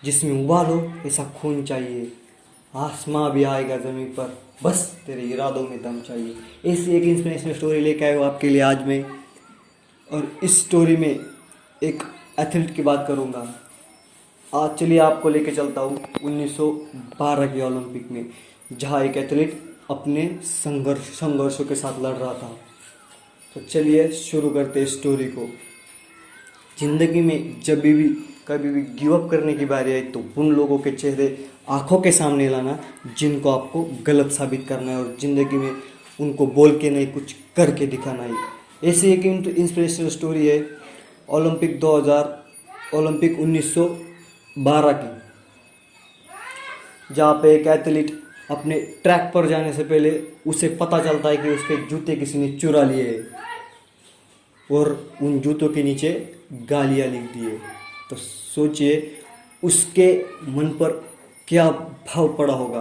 जिसमें उबालो ऐसा खून चाहिए, आसमां भी आएगा ज़मीन पर, बस तेरे इरादों में दम चाहिए। ऐसी एक इंस्पिरेशनल स्टोरी लेके आया हूँ आपके लिए आज मैं। और इस स्टोरी में एक एथलीट की बात करूँगा। आज चलिए आपको लेके चलता हूँ 1912 के ओलंपिक में, जहाँ एक एथलीट अपने संघर्षों के साथ लड़ रहा था। तो चलिए शुरू करते हैं स्टोरी को। ज़िंदगी में जब भी कभी भी गिव अप करने की बारी आई तो उन लोगों के चेहरे आंखों के सामने लाना जिनको आपको गलत साबित करना है, और ज़िंदगी में उनको बोल के नहीं कुछ करके दिखाना है। ऐसी एक इंस्पिरेशनल स्टोरी है ओलंपिक 1912 की, जहाँ पे एक एथलीट अपने ट्रैक पर जाने से पहले उसे पता चलता है कि उसके जूते किसी ने चुरा लिए हैं और उन जूतों के नीचे गालियाँ लिख दी है। तो सोचिए उसके मन पर क्या भाव पड़ा होगा।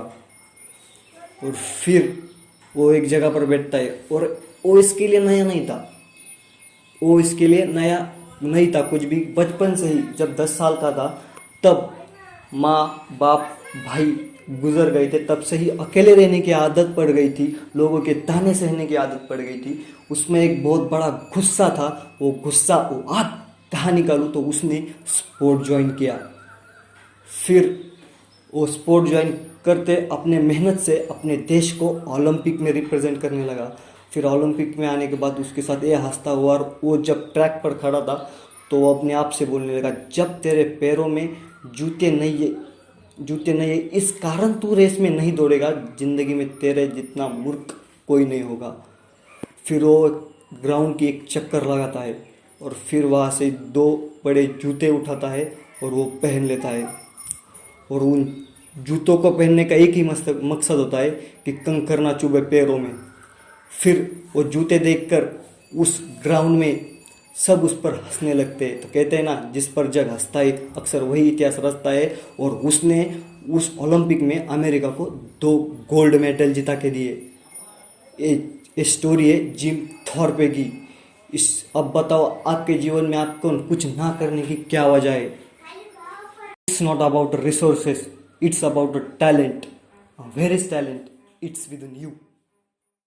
और फिर वो एक जगह पर बैठता है, और वो इसके लिए नया नहीं था, वो इसके लिए नया नहीं था कुछ भी। बचपन से ही जब 10 साल का था तब माँ बाप भाई गुजर गए थे, तब से ही अकेले रहने की आदत पड़ गई थी, लोगों के ताने सहने की आदत पड़ गई थी। उसमें एक बहुत बड़ा गुस्सा था, वो गुस्सा वो आज कहाँ निकालूं, तो उसने स्पोर्ट ज्वाइन किया। फिर वो स्पोर्ट ज्वाइन करते अपने मेहनत से अपने देश को ओलंपिक में रिप्रेजेंट करने लगा। फिर ओलंपिक में आने के बाद उसके साथ ये हंसता हुआ, और वो जब ट्रैक पर खड़ा था तो वो अपने आप से बोलने लगा, जब तेरे पैरों में जूते नहीं है इस कारण तू रेस में नहीं दौड़ेगा, ज़िंदगी में तेरे जितना मूर्ख कोई नहीं होगा। फिर वो ग्राउंड की एक चक्कर लगाता है और फिर वहाँ से 2 बड़े जूते उठाता है और वो पहन लेता है। और उन जूतों को पहनने का एक ही मकसद होता है कि कंकर ना चुभे पैरों में। फिर वो जूते देखकर उस ग्राउंड में सब उस पर हंसने लगते हैं। तो कहते हैं ना, जिस पर जग हंसता है अक्सर वही इतिहास रचता है। और उसने उस ओलंपिक में अमेरिका को 2 गोल्ड मेडल जिता के दिए। ये स्टोरी है जिम थॉर्पे की। अब बताओ आपके जीवन में आपको कुछ ना करने की क्या वजह है। It's not about resources, it's about talent. Where is talent? It's within you.